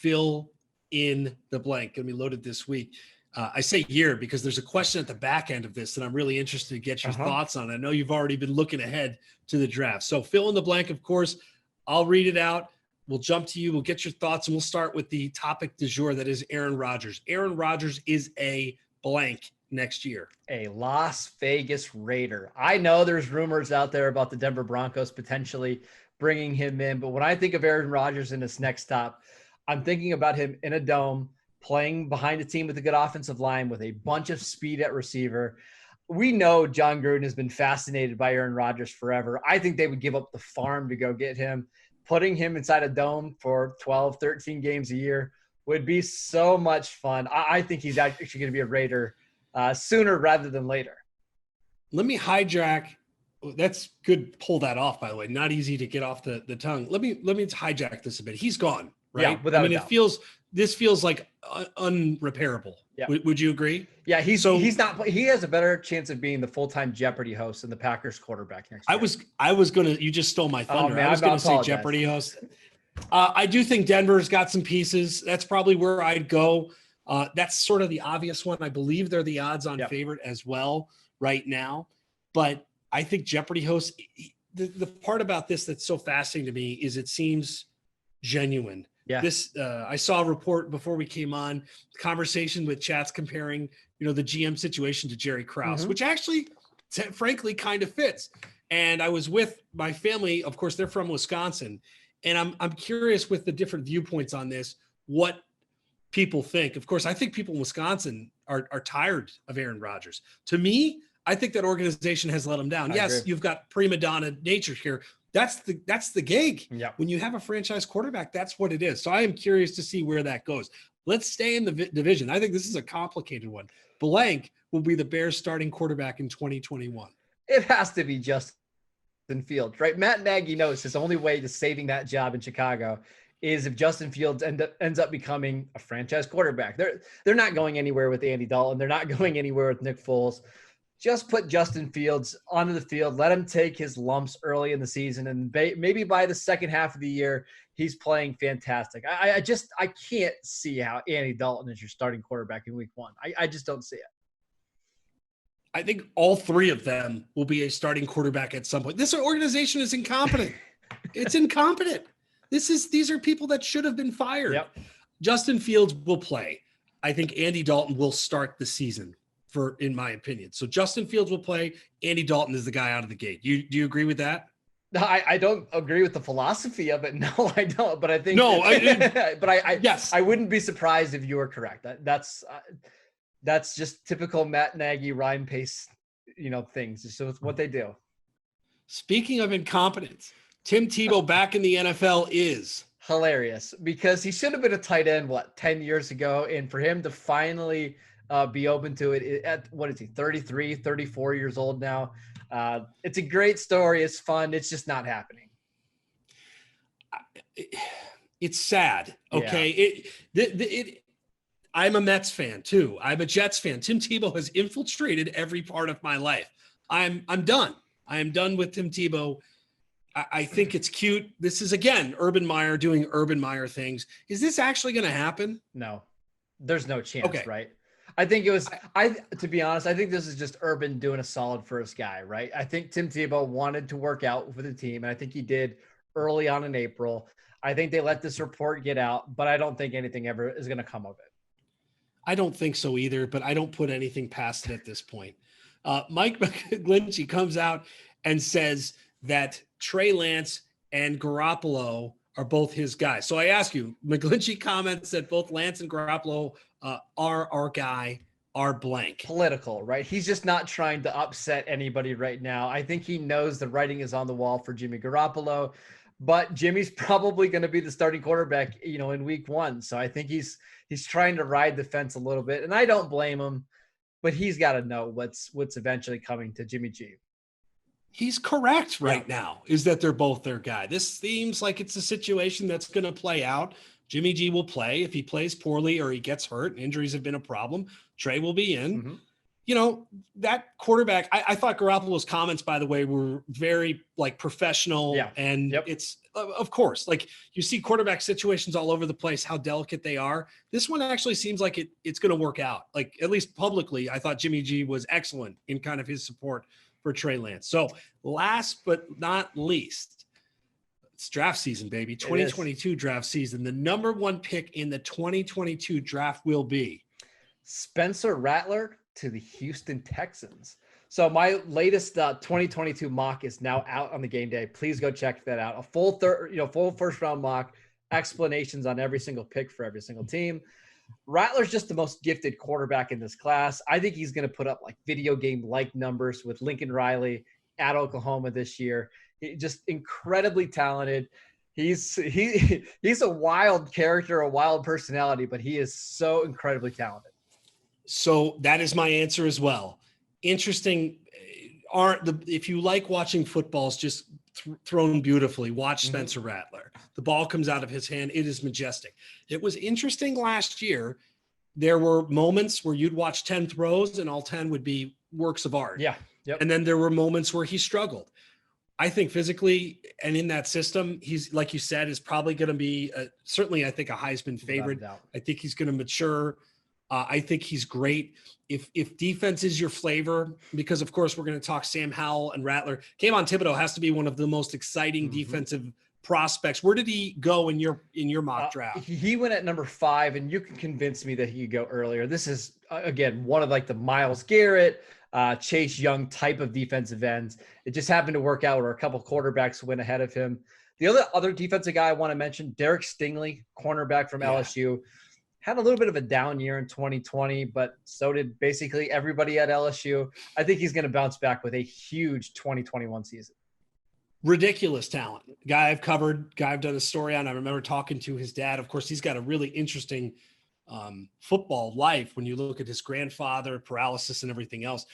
fill in the blank. Going to be loaded this week. I say year because there's a question at the back end of this that I'm really interested to get your thoughts on. I know you've already been looking ahead to the draft. So fill in the blank, of course. I'll read it out. We'll jump to you. We'll get your thoughts, and we'll start with the topic du jour, that is Aaron Rodgers. Aaron Rodgers is a blank next year. A Las Vegas Raider. I know there's rumors out there about the Denver Broncos potentially bringing him in, but when I think of Aaron Rodgers in this next stop, I'm thinking about him in a dome, playing behind a team with a good offensive line with a bunch of speed at receiver. We know John Gruden has been fascinated by Aaron Rodgers forever. I think they would give up the farm to go get him. Putting him inside a dome for 12, 13 games a year would be so much fun. I think he's actually going to be a Raider sooner rather than later. Let me hijack. That's good. Pull that off, by the way. Not easy to get off the tongue. Let me hijack this a bit. He's gone, right? Yeah, without a doubt. This feels like unrepairable. Yeah. Would you agree? Yeah, he's not. He has a better chance of being the full-time Jeopardy host than the Packers quarterback next year. I was gonna. You just stole my thunder. Man, I was gonna say Jeopardy host. I do think Denver's got some pieces. That's probably where I'd go. That's sort of the obvious one. I believe they're the odds-on favorite as well right now. But I think Jeopardy host. The part about this that's so fascinating to me is it seems genuine. Yeah. I saw a report before we came on, conversation with chats comparing, the GM situation to Jerry Krause, which actually, frankly, kind of fits. And I was with my family. Of course, they're from Wisconsin, and I'm curious with the different viewpoints on this, what people think. Of course, I think people in Wisconsin are tired of Aaron Rodgers. To me, I think that organization has let him down. Yes, agree. You've got prima donna nature here. That's the gig. Yeah. When you have a franchise quarterback, that's what it is. So I am curious to see where that goes. Let's stay in the division. I think this is a complicated one. Blank will be the Bears starting quarterback in 2021. It has to be Justin Fields, right? Matt Nagy knows his only way to saving that job in Chicago is if Justin Fields ends up becoming a franchise quarterback. They're not going anywhere with Andy Dalton. They're not going anywhere with Nick Foles. Just put Justin Fields onto the field, let him take his lumps early in the season, and maybe by the second half of the year, he's playing fantastic. I can't see how Andy Dalton is your starting quarterback in week one. I just don't see it. I think all three of them will be a starting quarterback at some point. This organization is incompetent. It's incompetent. These are people that should have been fired. Yep. Justin Fields will play. I think Andy Dalton will start the season. In my opinion. So Justin Fields will play. Andy Dalton is the guy out of the gate. Do you agree with that? No, I don't agree with the philosophy of it. No, I don't. But I think yes, I wouldn't be surprised if you were correct. That's just typical Matt Nagy rhyme pace, things. So it's what they do. Speaking of incompetence, Tim Tebow back in the NFL is hilarious because he should have been a tight end 10 years ago, and for him to finally be open to it at, what is he, 33, 34 years old now. It's a great story. It's fun. It's just not happening. It's sad. Okay. Yeah. I'm a Mets fan too. I'm a Jets fan. Tim Tebow has infiltrated every part of my life. I'm done. I am done with Tim Tebow. I think it's cute. This is, again, Urban Meyer doing Urban Meyer things. Is this actually going to happen? No, there's no chance, right? I think it was, to be honest, I think this is just Urban doing a solid for his guy, right? I think Tim Tebow wanted to work out for the team, and I think he did early on in April. I think they let this report get out, but I don't think anything ever is going to come of it. I don't think so either, but I don't put anything past it at this point. Mike McGlinchey comes out and says that Trey Lance and Garoppolo are both his guys. So I ask you, McGlinchey comments that both Lance and Garoppolo are our guy, are blank. Political, right? He's just not trying to upset anybody right now. I think he knows the writing is on the wall for Jimmy Garoppolo, but Jimmy's probably going to be the starting quarterback, in week one. So I think he's trying to ride the fence a little bit, and I don't blame him, but he's got to know what's eventually coming to Jimmy G. He's correct right now, is that they're both their guy. This seems like it's a situation that's going to play out. Jimmy G will play. If he plays poorly or he gets hurt, injuries have been a problem, Trey will be in. Mm-hmm. That quarterback, I thought Garoppolo's comments, by the way, were very professional. Yeah. And of course, like you see quarterback situations all over the place, how delicate they are. This one actually seems like it's going to work out. Like, at least publicly, I thought Jimmy G was excellent in kind of his support for Trey Lance. So last but not least, it's draft season, baby. 2022 draft season. The number one pick in the 2022 draft will be Spencer Rattler to the Houston Texans. So my latest 2022 mock is now out on the game day. Please go check that out. A full full first round mock, explanations on every single pick for every single team. Rattler's just the most gifted quarterback in this class. I think he's going to put up like video game like numbers with Lincoln Riley at Oklahoma this year. Just incredibly talented. He's a wild character, a wild personality, but he is so incredibly talented. So that is my answer as well. Interesting. If you like watching footballs just thrown beautifully, watch Spencer Rattler. The ball comes out of his hand. It is majestic. It was interesting last year. There were moments where you'd watch 10 throws and all 10 would be works of art. Yeah. Yep. And then there were moments where he struggled. I think physically and in that system, he's, like you said, is probably going to be certainly, I think, a Heisman favorite. I think he's going to mature. I think he's great. If defense is your flavor, because of course we're going to talk Sam Howell and Rattler. Kayvon Thibodeau has to be one of the most exciting defensive prospects. Where did he go in your mock draft? He went at number 5, and you can convince me that he could go earlier. This is again one of like the Myles Garrett, Chase Young type of defensive ends. It just happened to work out where a couple quarterbacks went ahead of him. The other defensive guy I want to mention, Derek Stingley, cornerback from LSU. Had a little bit of a down year in 2020, but so did basically everybody at LSU. I think he's going to bounce back with a huge 2021 season. Ridiculous talent. Guy I've covered, guy I've done a story on. I remember talking to his dad. Of course, he's got a really interesting football life when you look at his grandfather, paralysis and everything else.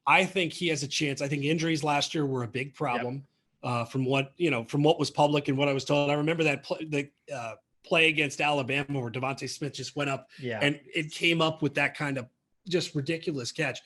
I think he has a chance. I think injuries last year were a big problem from what was public and what I was told. I remember that play against Alabama where Devontae Smith just went up and it came up with that kind of just ridiculous catch.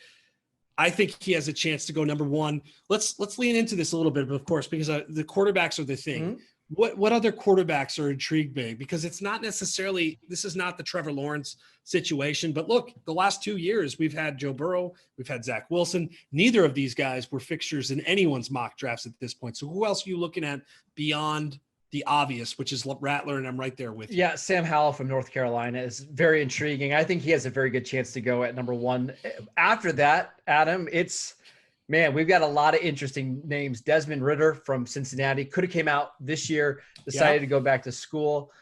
I think he has a chance to go number 1. Let's lean into this a little bit, of course, because the quarterbacks are the thing. What other quarterbacks are intrigued by? Because it's not necessarily, this is not the Trevor Lawrence situation, but look, the last 2 years we've had Joe Burrow, we've had Zach Wilson. Neither of these guys were fixtures in anyone's mock drafts at this point. So who else are you looking at beyond the obvious, which is Rattler, and I'm right there with you? Yeah, Sam Howell from North Carolina is very intriguing. I think he has a very good chance to go at number 1. After that, Adam, we've got a lot of interesting names. Desmond Ridder from Cincinnati could have came out this year, decided to go back to school.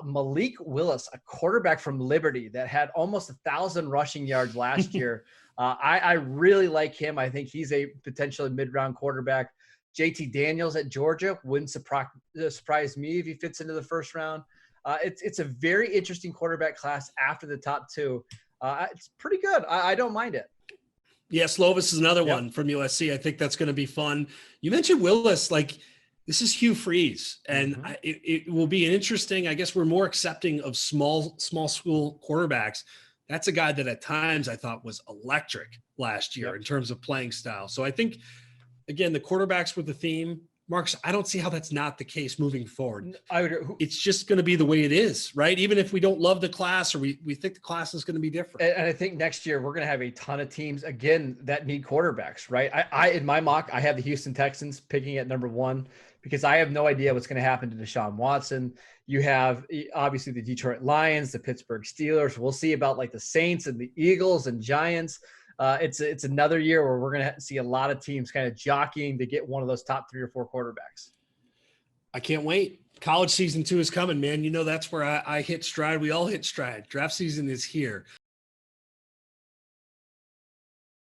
Malik Willis, a quarterback from Liberty that had almost 1,000 rushing yards last year. I really like him. I think he's a potentially mid-round quarterback. JT Daniels at Georgia wouldn't surprise me if he fits into the first round. It's a very interesting quarterback class after the top 2. It's pretty good. I don't mind it. Yeah, Slovis is another one from USC. I think that's going to be fun. You mentioned Willis. Like, this is Hugh Freeze, and it will be an interesting. I guess we're more accepting of small school quarterbacks. That's a guy that at times I thought was electric last year in terms of playing style. So I think, again, the quarterbacks were the theme. Marcus, I don't see how that's not the case moving forward. It's just going to be the way it is, right? Even if we don't love the class or we think the class is going to be different. And I think next year we're going to have a ton of teams, again, that need quarterbacks, right? I in my mock, I have the Houston Texans picking at number 1 because I have no idea what's going to happen to Deshaun Watson. You have obviously the Detroit Lions, the Pittsburgh Steelers. We'll see about like the Saints and the Eagles and Giants. It's another year where we're going to see a lot of teams kind of jockeying to get one of those top 3 or 4 quarterbacks. I can't wait. College season 2 is coming, man. You know, that's where I hit stride. We all hit stride. Draft season is here.